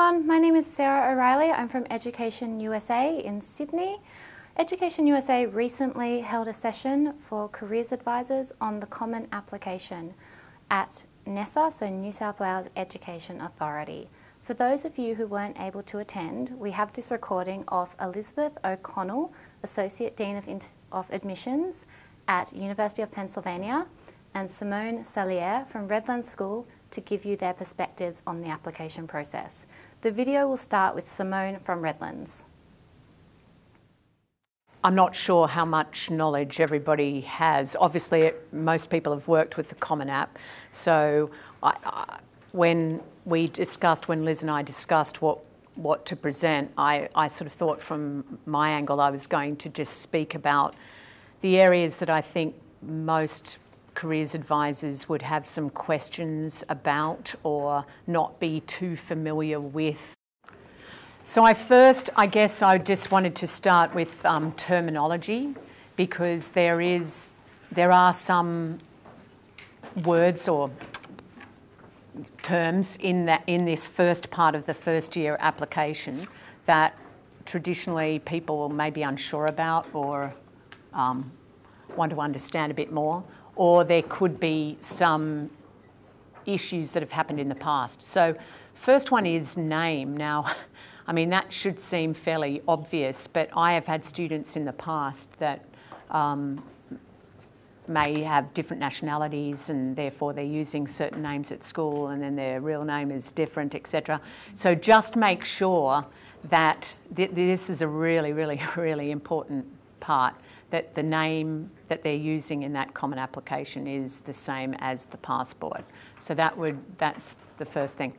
everyone, my name is Sarah O'Reilly. I'm from Education USA in Sydney. Education USA recently held a session for careers advisors on the common application at NESA, so New South Wales Education Authority. For those of you who weren't able to attend, we have this recording of Elizabeth O'Connell, Associate Dean of Admissions at University of Pennsylvania, and Simone Salier from Redlands School to give you their perspectives on the application process. The video will start with Simone from Redlands. I'm not sure how much knowledge everybody has. Obviously, most people have worked with the Common App. So when Liz and I discussed what to present, I sort of thought from my angle I was going to just speak about the areas that I think most careers advisors would have some questions about or not be too familiar with. So I just wanted to start with terminology, because there are some words or terms in this first part of the first year application that traditionally people may be unsure about or want to understand a bit more, or there could be some issues that have happened in the past. So first one is name. Now, I mean, that should seem fairly obvious, but I have had students in the past that may have different nationalities and therefore they're using certain names at school and then their real name is different, etc. So just make sure that this is a really, really, really important part, that the name that they're using in that common application is the same as the passport. So that's the first thing.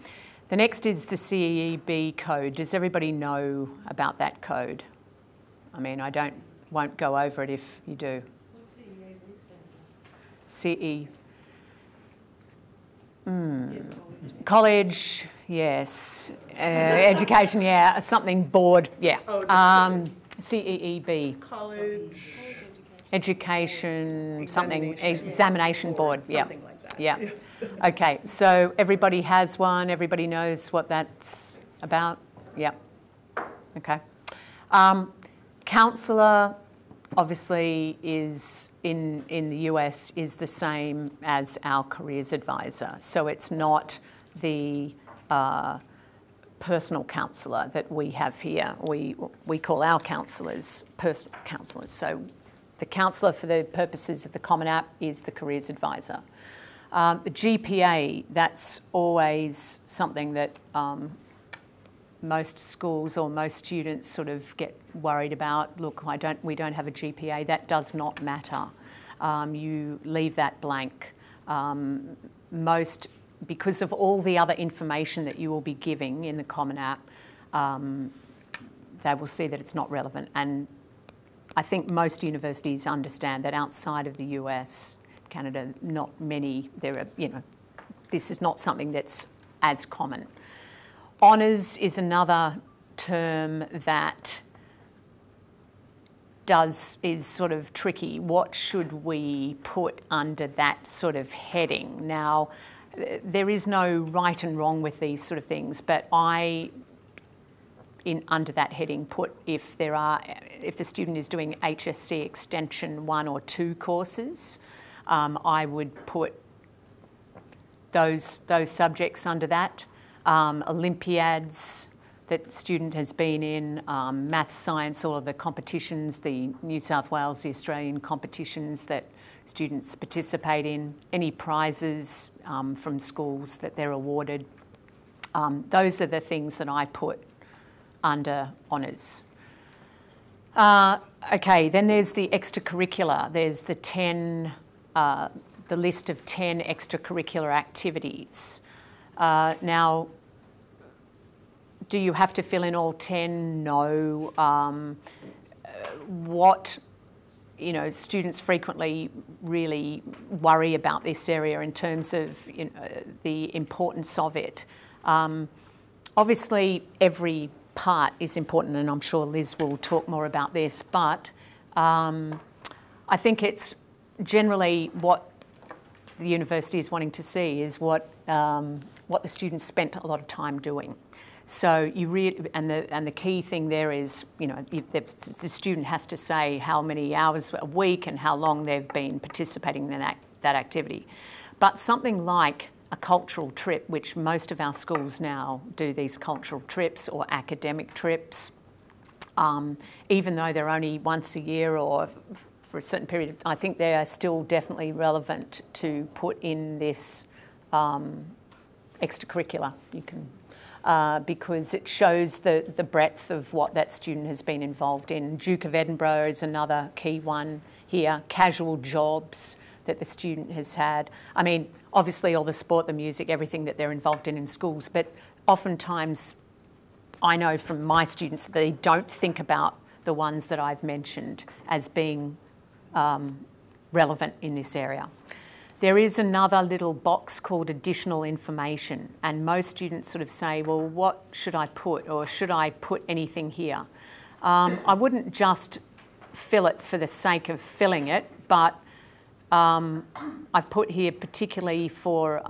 The next is the CEEB code. Does everybody know about that code? I mean, won't go over it if you do. What's CE? College, yes. Education, yeah. Something board, yeah. CEEB. College. Education, something, examination board, yeah. Something like that. Yeah. Yes. Okay, so everybody has one, everybody knows what that's about? Yeah. Okay. Counsellor, obviously, is in the US is the same as our careers advisor. So it's not the personal counsellor that we have here. We call our counsellors personal counsellors. So the counsellor for the purposes of the Common App is the careers advisor. The GPA, that's always something that most schools or most students sort of get worried about. Look, we don't have a GPA. That does not matter. You leave that blank. Because of all the other information that you will be giving in the Common App, they will see that it's not relevant. And I think most universities understand that outside of the US, Canada, not many, this is not something that's as common. Honours is another term that is sort of tricky. What should we put under that sort of heading? Now, there is no right and wrong with these sort of things, but under that heading put if the student is doing HSC Extension 1 or 2 courses, I would put those subjects under that. Olympiads that student has been in, math, science, all of the competitions, the New South Wales, the Australian competitions that students participate in, any prizes from schools that they're awarded. Those are the things that I put under honours. Okay, then there's the extracurricular. There's the list of 10 extracurricular activities. Now, do you have to fill in all 10? No. Students frequently really worry about this area in terms of the importance of it. Obviously, every part is important, and I'm sure Liz will talk more about this, but I think it's generally what the university is wanting to see is what the students spent a lot of time doing. So you really, and the key thing there is, you know, the student has to say how many hours a week and how long they've been participating in that activity. But something like a cultural trip, which most of our schools now do these cultural trips or academic trips, even though they're only once a year or for a certain period, I think they are still definitely relevant to put in this extracurricular. You can. Because it shows the breadth of what that student has been involved in. Duke of Edinburgh is another key one here, casual jobs that the student has had. I mean, obviously all the sport, the music, everything that they're involved in schools, but oftentimes I know from my students that they don't think about the ones that I've mentioned as being relevant in this area. There is another little box called additional information, and most students sort of say, well, what should I put, or should I put anything here? I wouldn't just fill it for the sake of filling it, but I've put here particularly for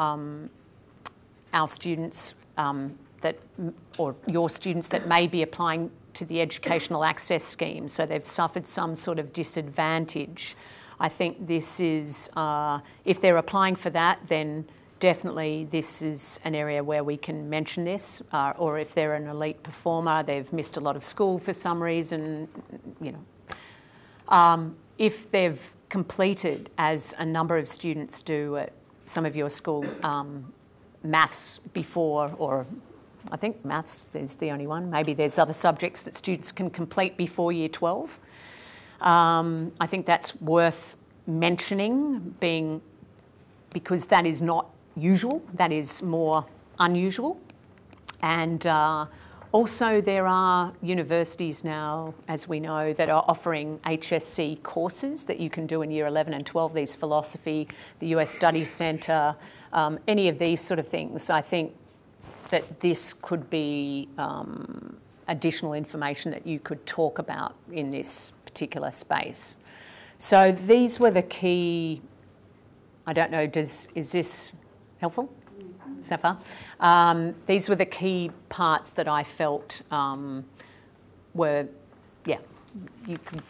our students or your students that may be applying to the Educational Access Scheme, so they've suffered some sort of disadvantage. I think this is, if they're applying for that, then definitely this is an area where we can mention this, or if they're an elite performer, they've missed a lot of school for some reason, you know. If they've completed, as a number of students do at some of your school, maths before, or I think maths is the only one, maybe there's other subjects that students can complete before year 12. I think that's worth mentioning, because that is not usual, that is more unusual. And also there are universities now, as we know, that are offering HSC courses that you can do in year 11 and 12, these philosophy, the US Study Centre, any of these sort of things. I think that this could be additional information that you could talk about in this particular space. So these were the key, I don't know, is this helpful so far? These were the key parts that I felt were, yeah, you could,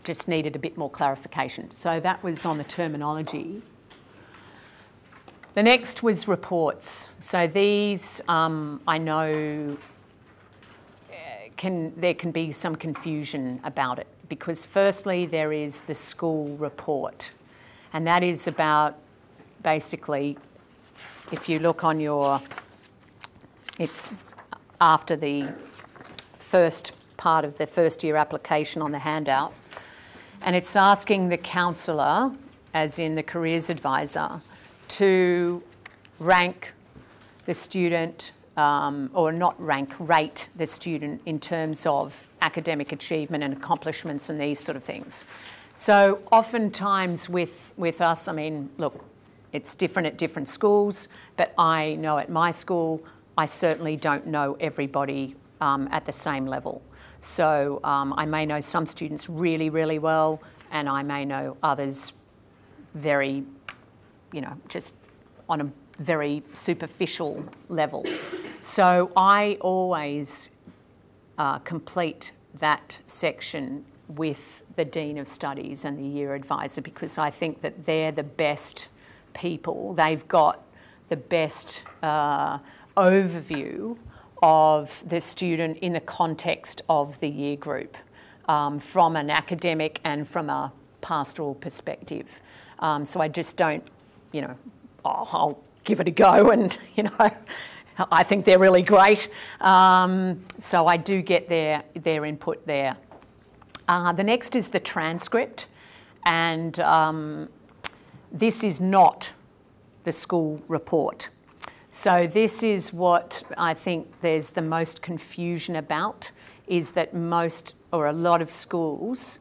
just needed a bit more clarification. So that was on the terminology. The next was reports. So these, I know, there can be some confusion about it, because firstly there is the school report, and that is about, basically, if you look on your, it's after the first part of the first year application on the handout, and it's asking the counsellor, as in the careers advisor, to rank the student, or not rank, rate the student in terms of academic achievement and accomplishments and these sort of things. So oftentimes with us, I mean, look, it's different at different schools, but I know at my school, I certainly don't know everybody at the same level. So I may know some students really, really well, and I may know others very, you know, just on a very superficial level. So I always complete that section with the Dean of Studies and the Year Advisor, because I think that they're the best people. They've got the best overview of the student in the context of the year group, from an academic and from a pastoral perspective. So I just don't, you know, I'll give it a go, and, you know, I think they're really great. So I do get their input there. The next is the transcript, and this is not the school report. So this is what I think there's the most confusion about, is that most, or a lot of schools,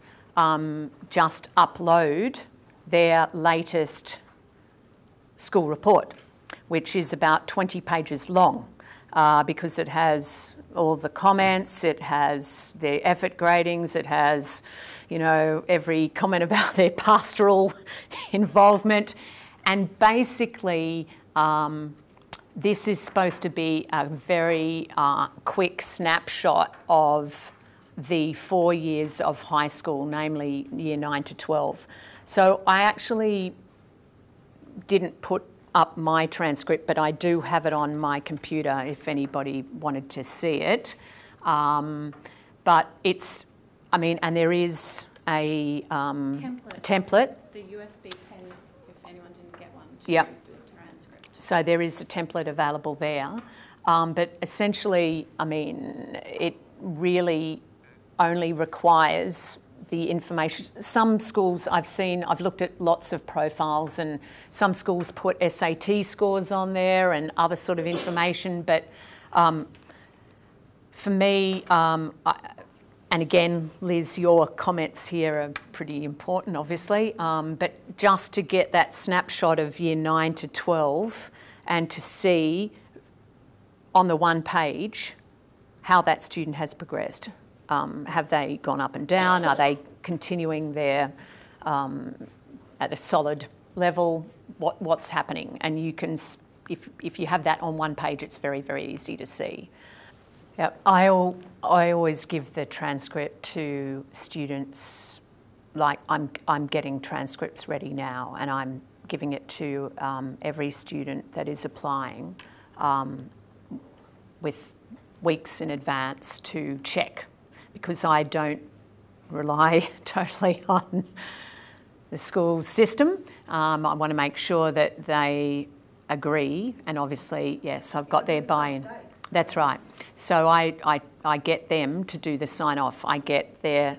just upload their latest school report, which is about 20 pages long, because it has all the comments, it has the effort gradings, it has, you know, every comment about their pastoral involvement, and basically this is supposed to be a very quick snapshot of the 4 years of high school, namely year 9 to 12. So I actually didn't put up my transcript, but I do have it on my computer if anybody wanted to see it. But it's, I mean, and there is a template. The USB pen, if anyone didn't get one, to Yep. do the transcript. So there is a template available there. But essentially, I mean, it really only requires the information. Some schools I've looked at lots of profiles, and some schools put SAT scores on there and other sort of information, but for me, and again, Liz, your comments here are pretty important, obviously, but just to get that snapshot of year 9 to 12 and to see on the one page how that student has progressed. Have they gone up and down? Are they continuing there at a solid level? What's happening? And you can, if you have that on one page, it's very, very easy to see. Yeah, I always give the transcript to students, like I'm getting transcripts ready now, and I'm giving it to every student that is applying with weeks in advance to check, because I don't rely totally on the school system. I want to make sure that they agree, and obviously, yes, I've got their buy-in. That's right. So I get them to do the sign-off. I get their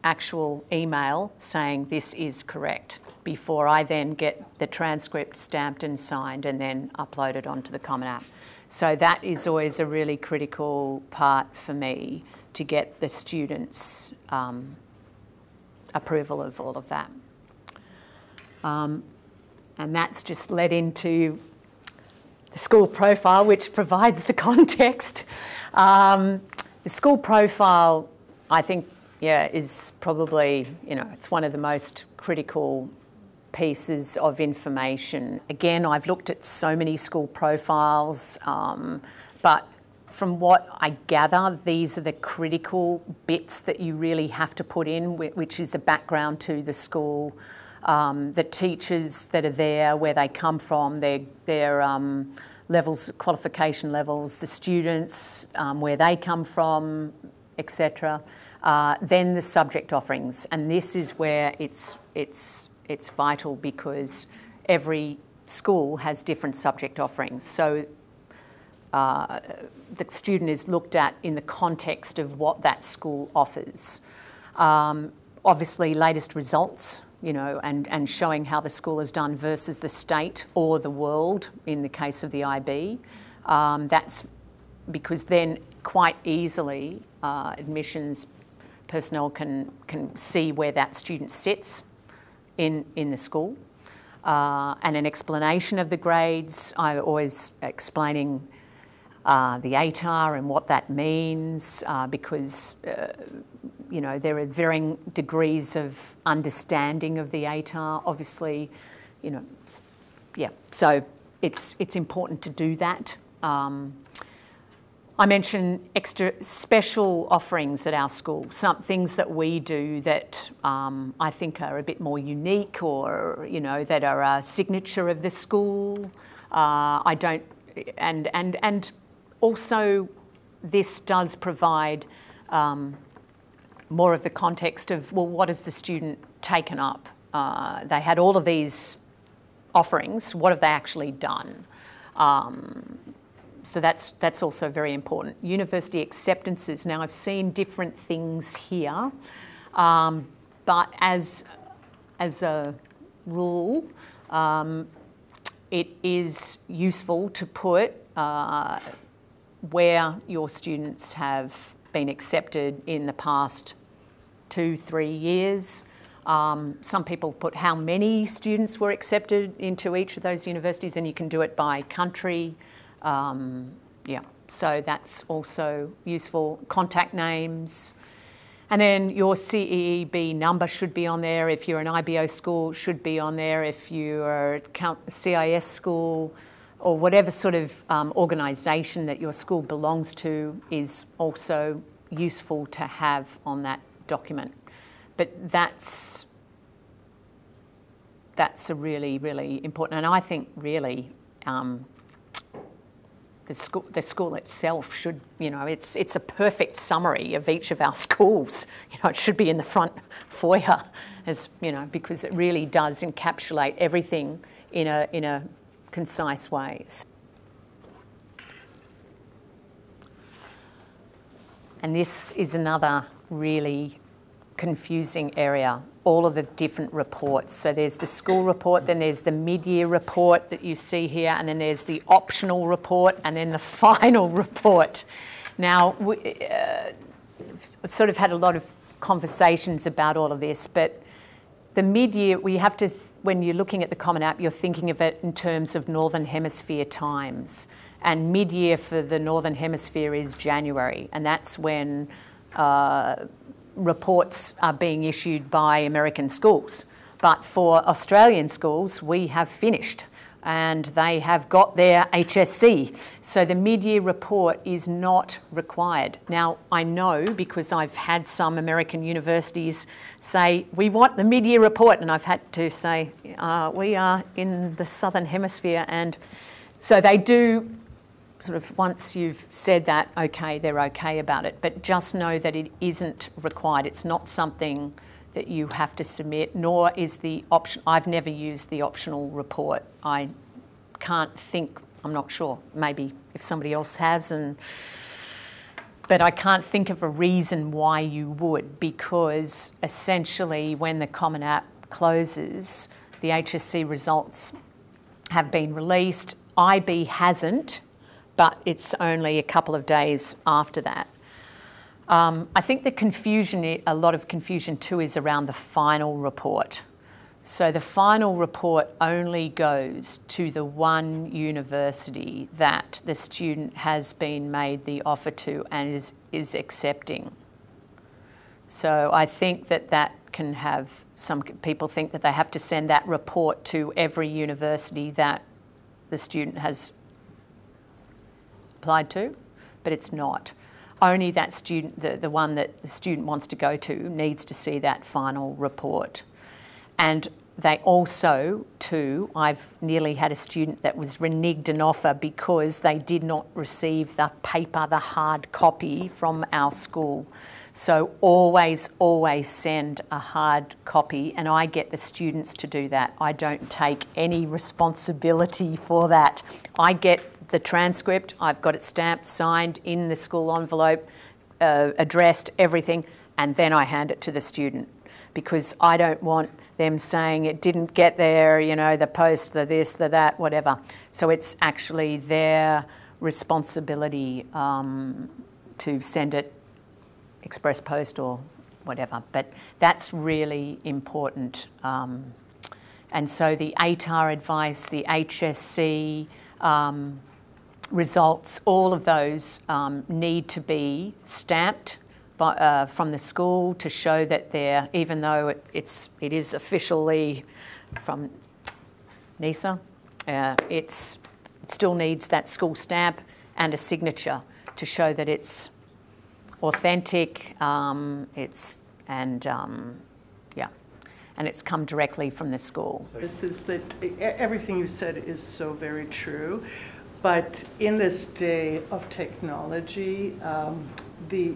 actual email saying this is correct before I then get the transcript stamped and signed and then uploaded onto the Common App. So that is always a really critical part for me, to get the students' approval of all of that. And that's just led into the school profile, which provides the context. The school profile, I think, yeah, is probably, you know, it's one of the most critical pieces of information. Again, I've looked at so many school profiles, but from what I gather, these are the critical bits that you really have to put in, which is a background to the school, the teachers that are there, where they come from, their levels, qualification levels, the students, where they come from, etc. Then the subject offerings, and this is where it's vital, because every school has different subject offerings. So the student is looked at in the context of what that school offers. Obviously, latest results, you know, and showing how the school has done versus the state or the world in the case of the IB. That's because then quite easily admissions personnel can see where that student sits in the school. And an explanation of the grades. I'm always explaining the ATAR and what that means, because you know, there are varying degrees of understanding of the ATAR. Obviously, you know, yeah. So it's important to do that. I mentioned extra special offerings at our school, some things that we do that I think are a bit more unique, or, you know, that are a signature of the school. I don't, and also this does provide more of the context of, well, what has the student taken up? They had all of these offerings, what have they actually done? So that's also very important. University acceptances. Now, I've seen different things here, but as a rule, it is useful to put where your students have been accepted in the past 2-3 years. Some people put how many students were accepted into each of those universities, and you can do it by country. Yeah, so that's also useful. Contact names. And then your CEEB number should be on there. If you're an IBO school, should be on there. If you're a CIS school, or whatever sort of organisation that your school belongs to is also useful to have on that document. But that's a really, really important, and I think really the school itself should, you know, it's a perfect summary of each of our schools. You know, it should be in the front foyer, as you know, because it really does encapsulate everything in a concise way. And this is another really confusing area, all of the different reports. So there's the school report, then there's the mid-year report that you see here, and then there's the optional report, and then the final report. Now, I've sort of had a lot of conversations about all of this, but the mid-year, we have to, when you're looking at the Common App, you're thinking of it in terms of Northern Hemisphere times. And mid-year for the Northern Hemisphere is January, and that's when reports are being issued by American schools. But for Australian schools, we have finished and they have got their HSC. So the mid-year report is not required. Now, I know because I've had some American universities say, we want the mid-year report, and I've had to say, we are in the Southern Hemisphere, and so they do sort of, once you've said that, okay, they're okay about it, but just know that it isn't required. It's not something that you have to submit, nor is the option. I've never used the optional report. I can't think, I'm not sure, maybe if somebody else has, but I can't think of a reason why you would, because essentially when the Common App closes, the HSC results have been released. IB hasn't, but it's only a couple of days after that. I think the confusion, a lot of confusion too, is around the final report. So the final report only goes to the one university that the student has been made the offer to and is accepting. So I think that can have, some people think that they have to send that report to every university that the student has applied to, but it's not. Only that student, the one that the student wants to go to, needs to see that final report. And they also, too, I've nearly had a student that was reneged an offer because they did not receive the paper, the hard copy from our school. So always, always send a hard copy, and I get the students to do that. I don't take any responsibility for that. I get the transcript, I've got it stamped, signed in the school envelope, addressed, everything, and then I hand it to the student, because I don't want them saying it didn't get there, you know, the post, the this, the that, whatever. So it's actually their responsibility to send it express post or whatever, but that's really important. And so the ATAR advice, the HSC results, all of those need to be stamped from the school to show that they're, even though it is officially from NESA, it still needs that school stamp and a signature to show that it's authentic, and it's come directly from the school. This is that everything you said is so very true, but in this day of technology, the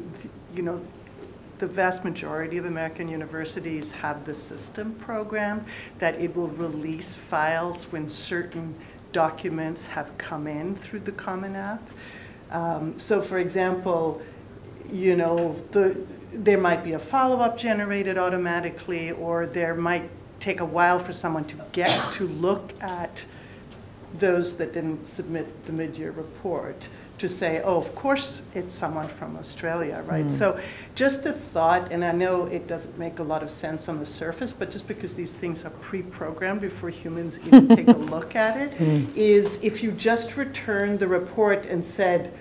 vast majority of American universities have the system program that it will release files when certain documents have come in through the Common App. So, for example, you know, there might be a follow-up generated automatically, or there might take a while for someone to get to look at those that didn't submit the mid-year report to say, oh, of course it's someone from Australia, right? So just a thought, and I know it doesn't make a lot of sense on the surface, but just because these things are pre-programmed before humans even take a look at it, is if you just return the report and said,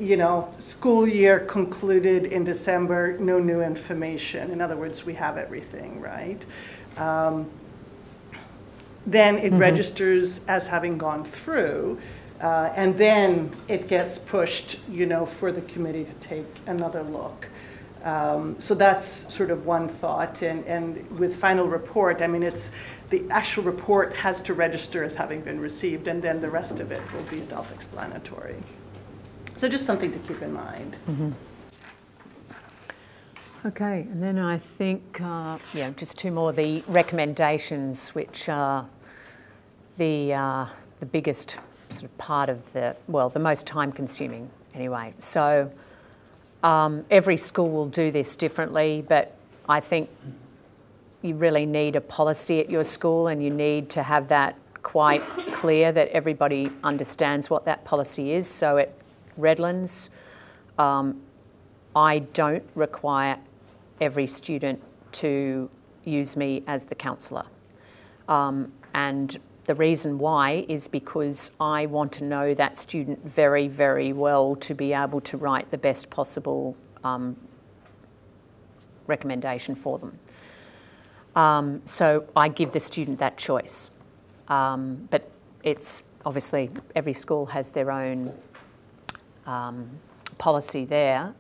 you know, school year concluded in December, no new information. In other words, we have everything, right? then it registers as having gone through, and then it gets pushed, you know, for the committee to take another look. So that's sort of one thought, and with final report, I mean, it's the actual report has to register as having been received, and then the rest of it will be self-explanatory. So just something to keep in mind. Okay, and then I think, yeah, just two more, the recommendations, which are the biggest sort of part of the, well, the most time-consuming anyway. So every school will do this differently, but I think you really need a policy at your school, and you need to have that quite clear that everybody understands what that policy is. So at Redlands, I don't require every student to use me as the counsellor. And the reason why is because I want to know that student very, very well to be able to write the best possible recommendation for them. So I give the student that choice. But it's obviously every school has their own policy there.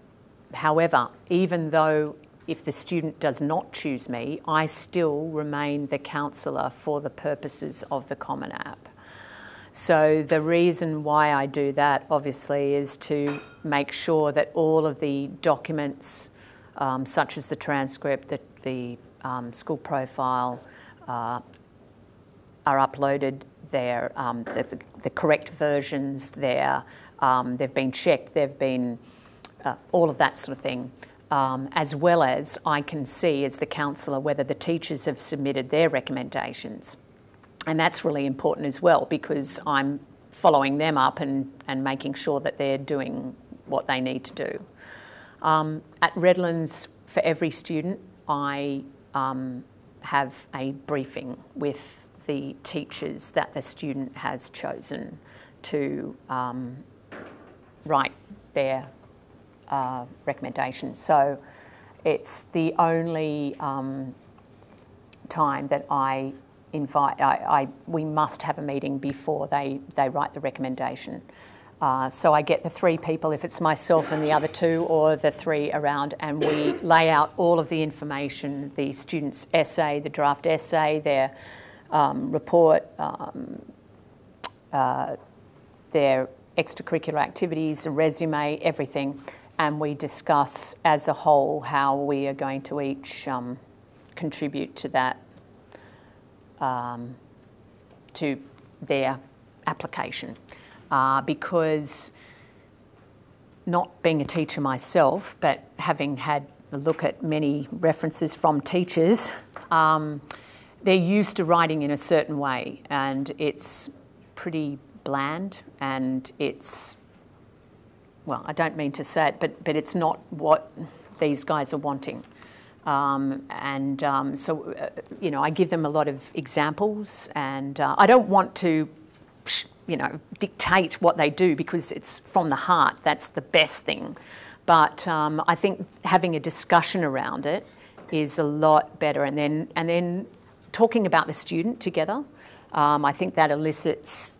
However, even though if the student does not choose me, I still remain the counsellor for the purposes of the Common App. So the reason why I do that, obviously, is to make sure that all of the documents, such as the transcript, the school profile, are uploaded there, the correct versions there, they've been checked, they've been all of that sort of thing. As well as I can see as the counsellor whether the teachers have submitted their recommendations. And that's really important as well, because I'm following them up and making sure that they're doing what they need to do. At Redlands, for every student, I have a briefing with the teachers that the student has chosen to write their recommendations. So it's the only time that I invite, we must have a meeting before they write the recommendation. So I get the three people, if it's myself and the other two, or the three around, and we lay out all of the information, the student's essay, the draft essay, their report, their extracurricular activities, a resume, everything. And we discuss as a whole how we are going to each contribute to that, to their application. Because not being a teacher myself, but having had a look at many references from teachers, they're used to writing in a certain way, and it's pretty bland, and it's, well, I don't mean to say it, but it's not what these guys are wanting. So, you know, I give them a lot of examples, and I don't want to, you know, dictate what they do, because it's from the heart. That's the best thing. But I think having a discussion around it is a lot better, and then talking about the student together, I think that elicits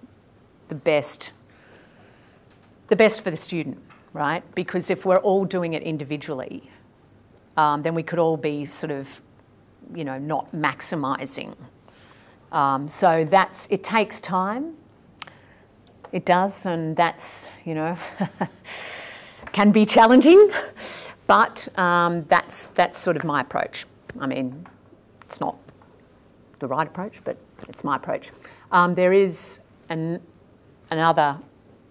the best for the student, right? Because if we're all doing it individually, then we could all be sort of, you know, not maximising. So it takes time. It does, and that's, you know, can be challenging, but that's sort of my approach. I mean, it's not the right approach, but it's my approach. There is another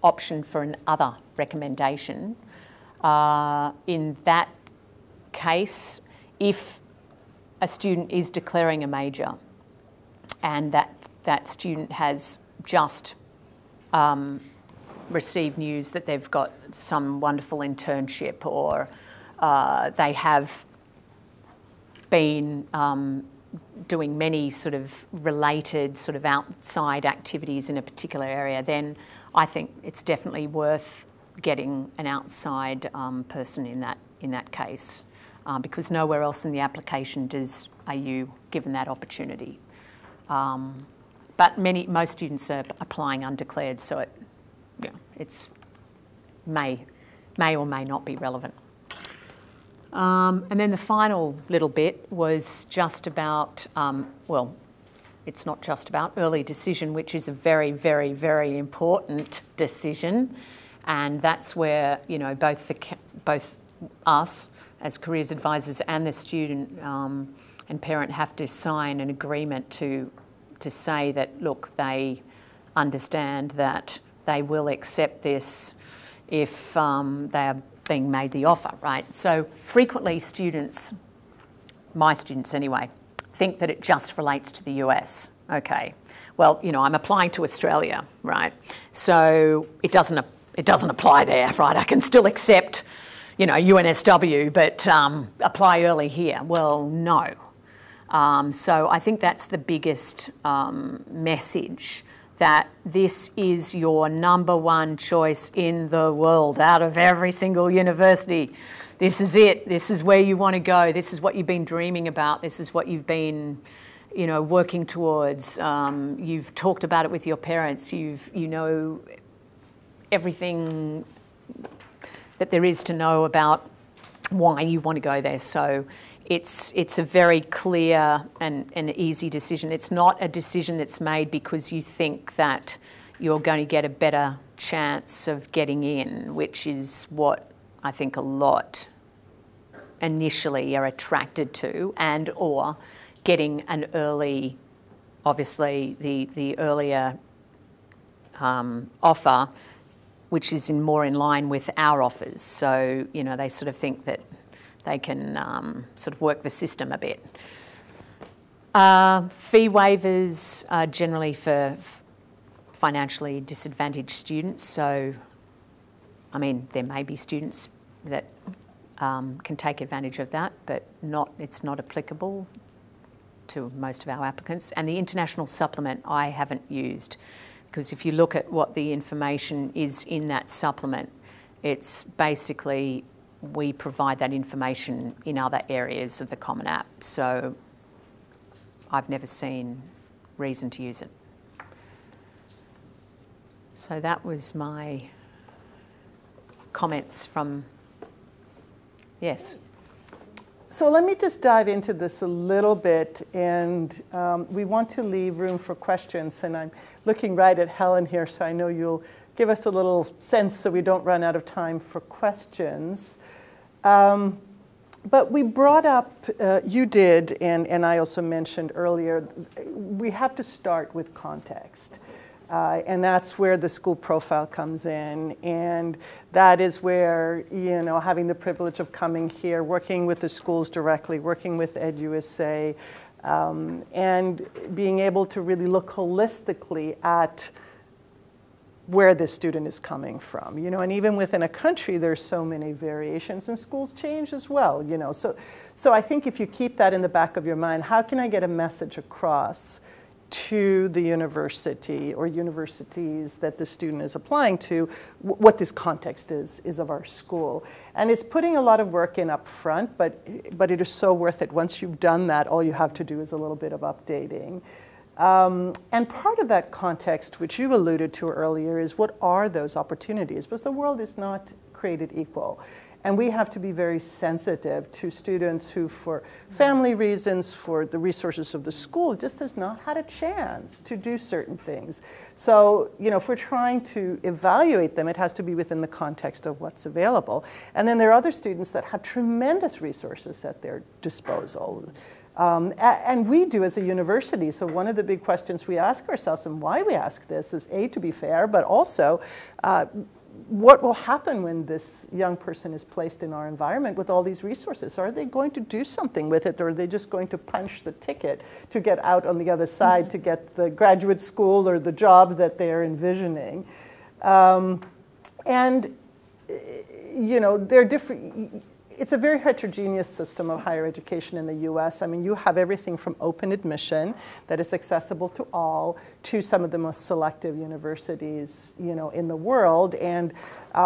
option for another recommendation. In that case, if a student is declaring a major and that student has just received news that they've got some wonderful internship, or they have been doing many sort of related sort of outside activities in a particular area, then I think it's definitely worth getting an outside person in that case, because nowhere else in the application are you given that opportunity. but most students are applying undeclared, so it's may or may not be relevant. And then the final little bit was just about, well, it's not just about early decision, which is a very, very, very important decision, and that's where both us as careers advisors and the student and parent have to sign an agreement to say that, look, they understand that they will accept this if they are being made the offer, right? So frequently students, my students anyway, think that it just relates to the US. Okay, well, I'm applying to Australia, right? So it doesn't apply there, right? I can still accept, UNSW, but apply early here. Well, no. So I think that's the biggest message, that this is your #1 choice in the world out of every single university. This is it. This is where you want to go. This is what you've been dreaming about. This is what you've been, working towards. You've talked about it with your parents. You know everything that there is to know about why you want to go there. So it's a very clear and easy decision. It's not a decision that's made because you think that you're going to get a better chance of getting in, which is what I think a lot initially are attracted to, and or getting an early, obviously the earlier offer, which is more in line with our offers. So, they sort of think that they can sort of work the system a bit. Fee waivers are generally for financially disadvantaged students. So, there may be students that can take advantage of that, but it's not applicable to most of our applicants. And the international supplement I haven't used, because if you look at what the information is in that supplement, it's basically we provide that information in other areas of the Common App. So I've never seen reason to use it. So that was my comments from, yes. So let me just dive into this a little bit, and we want to leave room for questions, and I'm looking right at Helen here, so I know you'll give us a little sense so we don't run out of time for questions. But we brought up, you did, and I also mentioned earlier, we have to start with context. And that's where the school profile comes in, and that is where, having the privilege of coming here, working with the schools directly, working with EdUSA, and being able to really look holistically at where the student is coming from, and even within a country, there's so many variations, and schools change as well, So I think if you keep that in the back of your mind, how can I get a message across to the university or universities that the student is applying to, what this context is of our school. And it's putting a lot of work in up front, but it is so worth it. Once you've done that, all you have to do is a little bit of updating. And part of that context, which you alluded to earlier, is what are those opportunities? Because the world is not created equal. And we have to be very sensitive to students who, for family reasons, for the resources of the school, just has not had a chance to do certain things. So, if we're trying to evaluate them, it has to be within the context of what's available. And then there are other students that have tremendous resources at their disposal. And we do as a university. So one of the big questions we ask ourselves, and why we ask this, is A, to be fair, but also what will happen when this young person is placed in our environment with all these resources? Are they going to do something with it, or are they just going to punch the ticket to get out on the other side to get the graduate school or the job that they're envisioning? They're different. It's a very heterogeneous system of higher education in the US. You have everything from open admission that is accessible to all to some of the most selective universities, in the world. And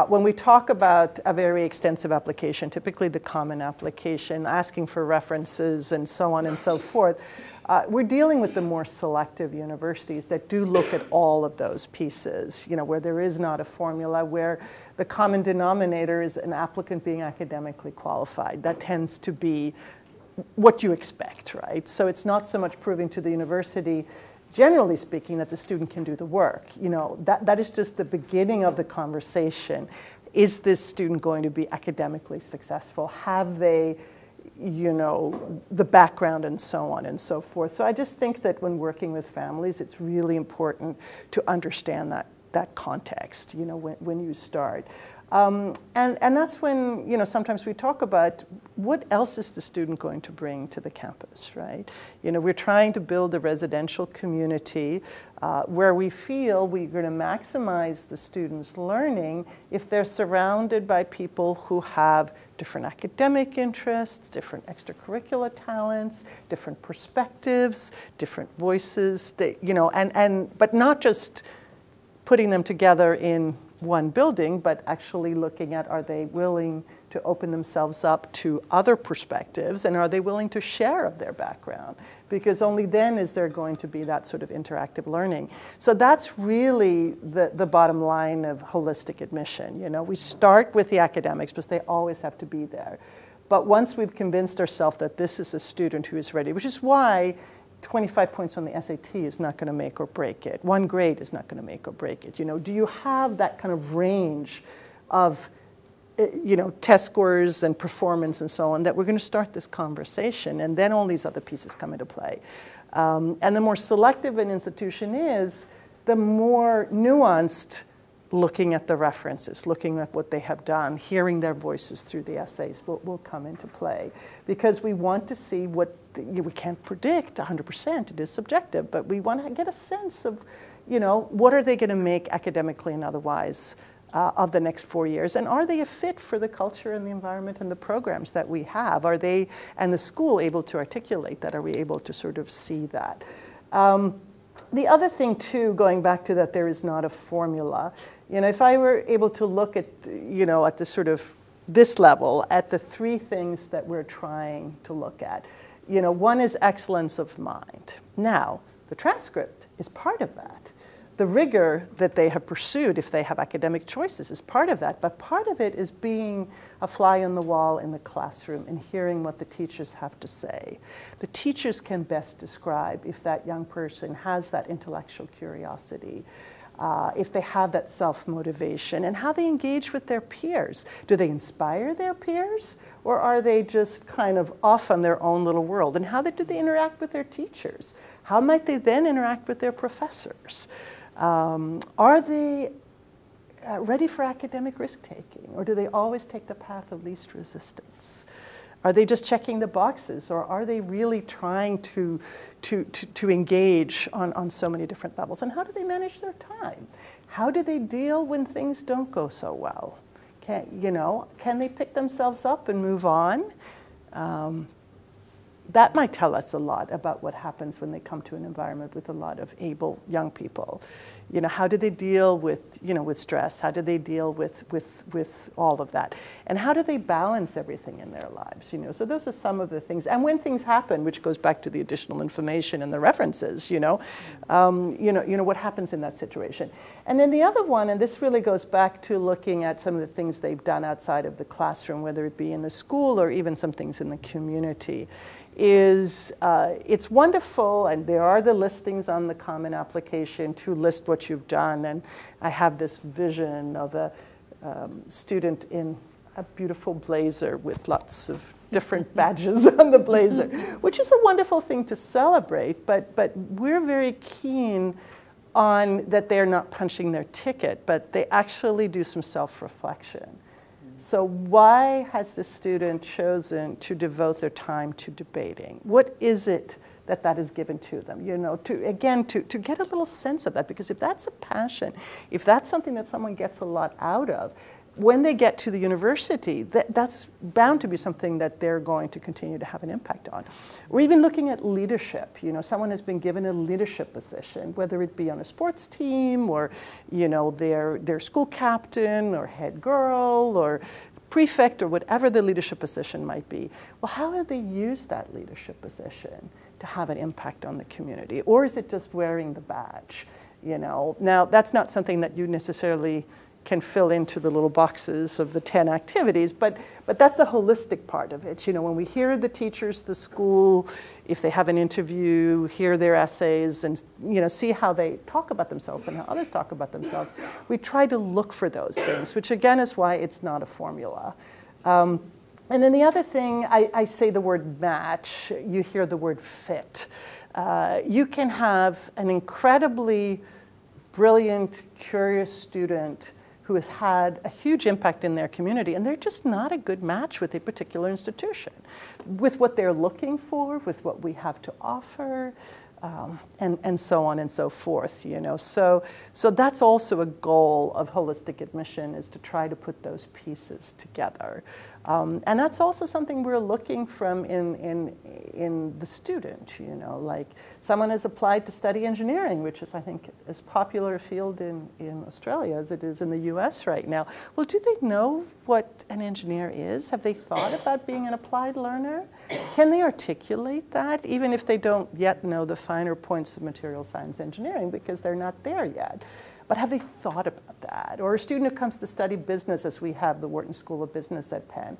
when we talk about a very extensive application, typically the common application, asking for references and so on and so forth, We're dealing with the more selective universities that do look at all of those pieces, you know, where there is not a formula, where the common denominator is an applicant being academically qualified. That tends to be what you expect, right? So it's not so much proving to the university, generally speaking, that the student can do the work. You know, that is just the beginning of the conversation. Is this student going to be academically successful? Have they, you know, the background and so on and so forth? So I just think that when working with families, it's really important to understand that context, you know, when you start. And that's when, you know, sometimes we talk about what else is the student going to bring to the campus, right? You know, we're trying to build a residential community where we feel we're going to maximize the students' learning if they're surrounded by people who have different academic interests, different extracurricular talents, different perspectives, different voices, you know, but not just putting them together in one building, but actually looking at, are they willing to open themselves up to other perspectives, and are they willing to share of their background? Because only then is there going to be that sort of interactive learning. So that's really the bottom line of holistic admission. You know, we start with the academics because they always have to be there. But once we've convinced ourselves that this is a student who is ready, which is why 25 points on the SAT is not going to make or break it. One grade is not going to make or break it. You know, do you have that kind of range of, you know, test scores and performance and so on, that we're going to start this conversation, and then all these other pieces come into play. And the more selective an institution is, the more nuanced looking at the references, looking at what they have done, hearing their voices through the essays will come into play. Because we want to see what, we can't predict 100%, it is subjective, but we want to get a sense of, you know, what are they going to make academically and otherwise of the next 4 years, and are they a fit for the culture and the environment and the programs that we have? Are they, and the school, able to articulate that? Are we able to sort of see that? The other thing too, going back to that there is not a formula, you know, if I were able to look at, you know, at the sort of this level, at the three things that we're trying to look at, you know, one is excellence of mind. Now, the transcript is part of that. The rigor that they have pursued, if they have academic choices, is part of that. But part of it is being a fly on the wall in the classroom and hearing what the teachers have to say. The teachers can best describe if that young person has that intellectual curiosity, if they have that self-motivation, and how they engage with their peers. Do they inspire their peers, or are they just kind of off on their own little world? And how do they interact with their teachers? How might they then interact with their professors? Are they ready for academic risk-taking, or do they always take the path of least resistance? Are they just checking the boxes, or are they really trying to engage on so many different levels? And how do they manage their time? How do they deal when things don't go so well? Can they pick themselves up and move on? That might tell us a lot about what happens when they come to an environment with a lot of able young people. You know, how do they deal with, you know, with stress? How do they deal with all of that? And how do they balance everything in their lives? You know, so those are some of the things. And when things happen, which goes back to the additional information and the references, you know, what happens in that situation? And then the other one, and this really goes back to looking at some of the things they've done outside of the classroom, whether it be in the school or even some things in the community, is it's wonderful, and there are the listings on the Common Application to list what you've done. And I have this vision of a student in a beautiful blazer with lots of different badges on the blazer, which is a wonderful thing to celebrate, but we're very keen on that they're not punching their ticket, but they actually do some self-reflection. So why has the student chosen to devote their time to debating? What is it that has given to them? You know, to get a little sense of that, because if that's a passion, if that's something that someone gets a lot out of, when they get to the university, that's bound to be something that they're going to continue to have an impact on. Or even looking at leadership. You know, someone has been given a leadership position, whether it be on a sports team, or, you know, their school captain or head girl or prefect or whatever the leadership position might be. Well, how have they used that leadership position to have an impact on the community? Or is it just wearing the badge? You know, now that's not something that you necessarily can fill into the little boxes of the 10 activities, but that's the holistic part of it. You know, when we hear the teachers, the school, if they have an interview, hear their essays, and you know, see how they talk about themselves and how others talk about themselves, we try to look for those things, which again is why it's not a formula. And then the other thing, I say the word match, you hear the word fit. You can have an incredibly brilliant, curious student who has had a huge impact in their community, and they're just not a good match with a particular institution, with what they're looking for, with what we have to offer, and so on and so forth. You know, so that's also a goal of holistic admission, is to try to put those pieces together. And that's also something we're looking from in the student, you know, like someone has applied to study engineering, which is, I think, as popular a field in Australia as it is in the US right now. Well, do they know what an engineer is? Have they thought about being an applied learner? Can they articulate that, even if they don't yet know the finer points of material science engineering, because they're not there yet? But have they thought about that? Or a student who comes to study business, as we have the Wharton School of Business at Penn,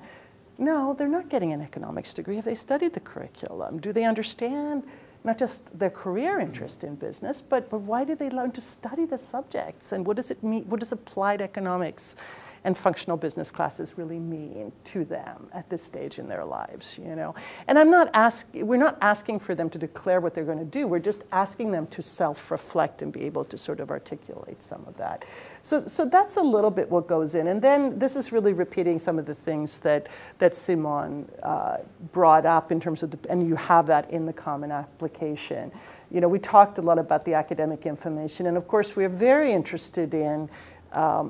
no, they're not getting an economics degree. Have they studied the curriculum? Do they understand not just their career interest in business, but why do they learn to study the subjects? And what does it mean? What does applied economics and functional business classes really mean to them at this stage in their lives, you know? And we're not asking for them to declare what they're going to do. We're just asking them to self-reflect and be able to sort of articulate some of that. So that's a little bit what goes in. And then this is really repeating some of the things that Simone brought up in terms of and you have that in the Common Application. You know, we talked a lot about the academic information, and of course we're very interested in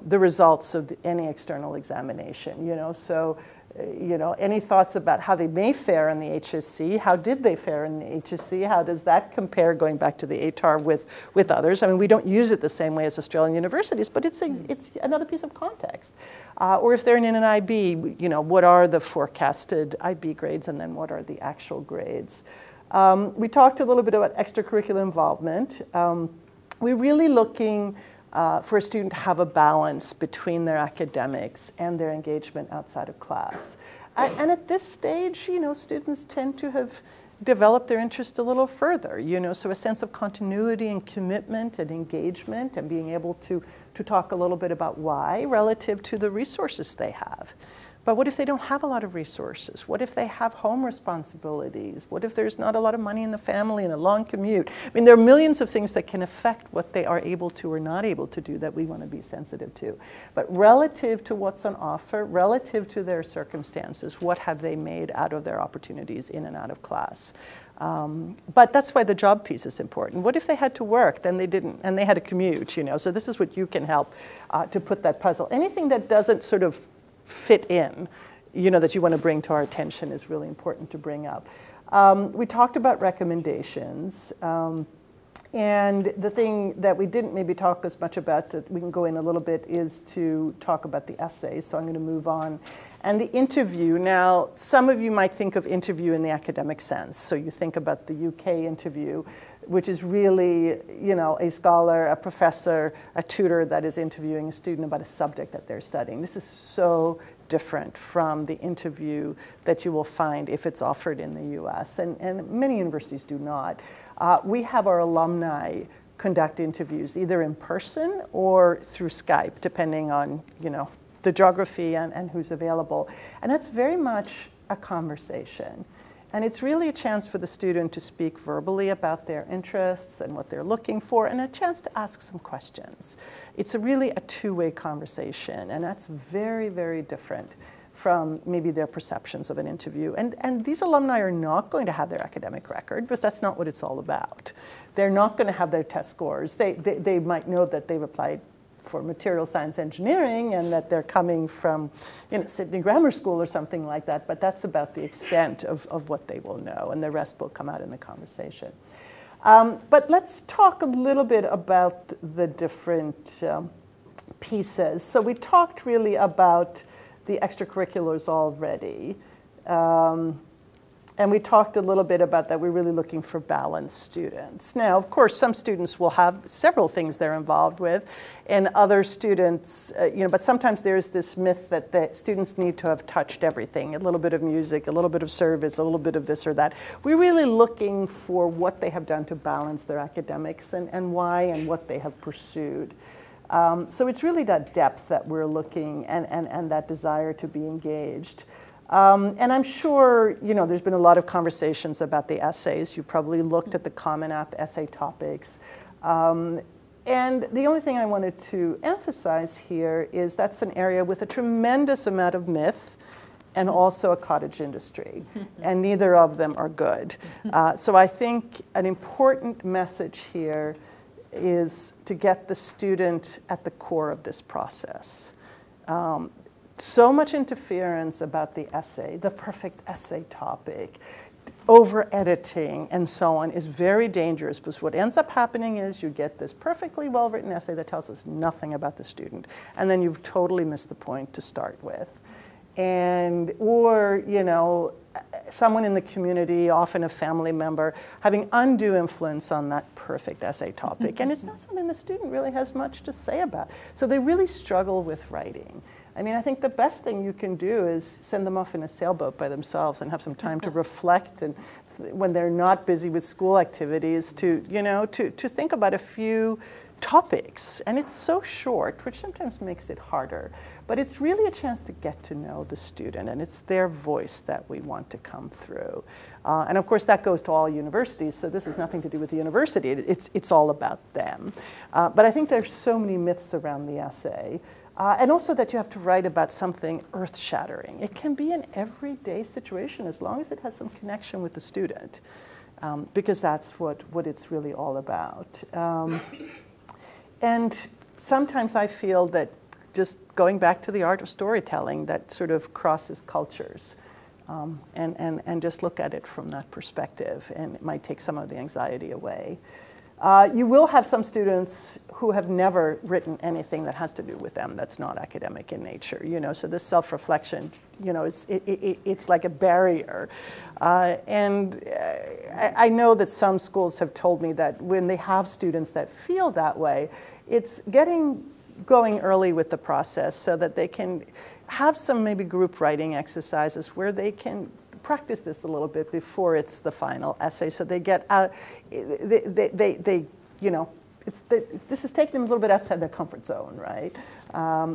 the results of any external examination, you know, so, you know, any thoughts about how they may fare in the HSC, how did they fare in the HSC, how does that compare, going back to the ATAR, with others? I mean, we don't use it the same way as Australian universities, but it's another piece of context. Or if they're in an IB, you know, what are the forecasted IB grades, and then what are the actual grades? We talked a little bit about extracurricular involvement. We're really looking for a student to have a balance between their academics and their engagement outside of class. And at this stage, you know, students tend to have developed their interest a little further, you know, so a sense of continuity and commitment and engagement, and being able to talk a little bit about why relative to the resources they have. But what if they don't have a lot of resources? What if they have home responsibilities? What if there's not a lot of money in the family and a long commute? I mean, there are millions of things that can affect what they are able to or not able to do that we want to be sensitive to. But relative to what's on offer, relative to their circumstances, what have they made out of their opportunities in and out of class? But that's why the job piece is important. What if they had to work, then they didn't, and they had a commute, you know? So this is what you can help to put that puzzle. Anything that doesn't sort of fit in, you know, that you want to bring to our attention is really important to bring up. We talked about recommendations, and the thing that we didn't maybe talk as much about, that we can go in a little bit, is to talk about the essays, so I'm going to move on. And the interview, now some of you might think of interview in the academic sense, so you think about the UK interview, which is really, you know, a scholar, a professor, a tutor that is interviewing a student about a subject that they're studying. This is so different from the interview that you will find if it's offered in the US, and many universities do not. We have our alumni conduct interviews either in person or through Skype, depending on, you know, the geography and who's available. And that's very much a conversation. And it's really a chance for the student to speak verbally about their interests and what they're looking for, and a chance to ask some questions. It's really a two-way conversation, and that's very, very different from maybe their perceptions of an interview. And these alumni are not going to have their academic record, because that's not what it's all about. They're not going to have their test scores. They might know that they've applied for material science engineering and that they're coming from, you know, Sydney Grammar School or something like that, but that's about the extent of what they will know, and the rest will come out in the conversation. But let's talk a little bit about the different pieces. So we talked really about the extracurriculars already. And we talked a little bit about that. We're really looking for balanced students. Now, of course, some students will have several things they're involved with, and other students, but sometimes there's this myth that the students need to have touched everything, a little bit of music, a little bit of service, a little bit of this or that. We're really looking for what they have done to balance their academics and why and what they have pursued. So it's really that depth that we're looking and that desire to be engaged. And I'm sure, there's been a lot of conversations about the essays. You probably looked at the Common App essay topics. And the only thing I wanted to emphasize here is that's an area with a tremendous amount of myth and also a cottage industry. And neither of them are good. So I think an important message here is to get the student at the core of this process. So much interference about the essay, the perfect essay topic, over-editing, and so on is very dangerous, because what ends up happening is you get this perfectly well-written essay that tells us nothing about the student, and then you've totally missed the point to start with. Or someone in the community, often a family member, having undue influence on that perfect essay topic, and it's not something the student really has much to say about. So they really struggle with writing. I mean, I think the best thing you can do is send them off in a sailboat by themselves and have some time to reflect, and when they're not busy with school activities, to think about a few topics. And it's so short, which sometimes makes it harder. But it's really a chance to get to know the student, and it's their voice that we want to come through. And of course, that goes to all universities, so this has nothing to do with the university. It's all about them. But I think there's so many myths around the essay. And also that you have to write about something earth-shattering. It can be an everyday situation as long as it has some connection with the student, because that's what it's really all about. And sometimes I feel that just going back to the art of storytelling, that sort of crosses cultures, and just look at it from that perspective, and it might take some of the anxiety away. You will have some students who have never written anything that has to do with them that's not academic in nature, so this self-reflection, it's like a barrier. And I know that some schools have told me that when they have students that feel that way, it's going early with the process so that they can have some maybe group writing exercises where they can practice this a little bit before it's the final essay, so they get out. This is taking them a little bit outside their comfort zone, right?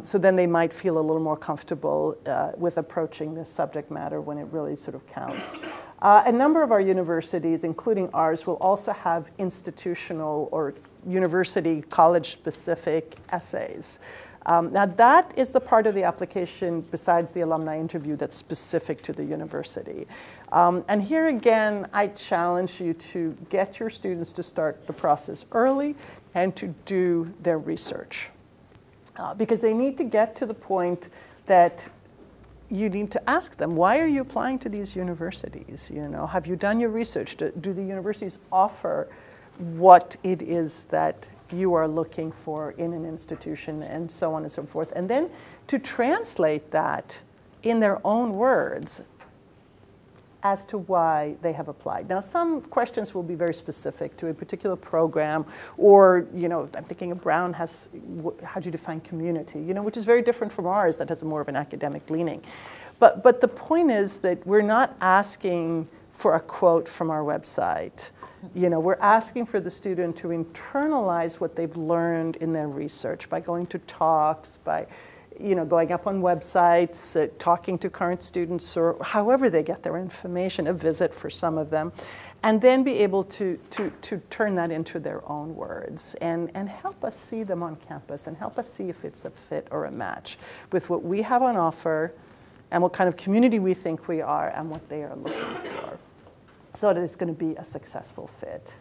So then they might feel a little more comfortable with approaching this subject matter when it really sort of counts. A number of our universities, including ours, will also have institutional or university college-specific essays. Now that is the part of the application besides the alumni interview that's specific to the university. And here again, I challenge you to get your students to start the process early and to do their research. Because they need to get to the point that you need to ask them, why are you applying to these universities? Have you done your research? Do the universities offer what it is that you are looking for in an institution, and so on and so forth. And then to translate that in their own words as to why they have applied. Now, some questions will be very specific to a particular program, or, I'm thinking of Brown has, how do you define community, which is very different from ours, that has more of an academic leaning. But the point is that we're not asking for a quote from our website. We're asking for the student to internalize what they've learned in their research by going to talks, by going up on websites, talking to current students, or however they get their information, a visit for some of them, and then be able to turn that into their own words and help us see them on campus and help us see if it's a fit or a match with what we have on offer and what kind of community we think we are and what they are looking for, so that it's going to be a successful fit.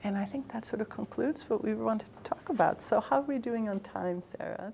And I think that sort of concludes what we wanted to talk about. So how are we doing on time, Sarah?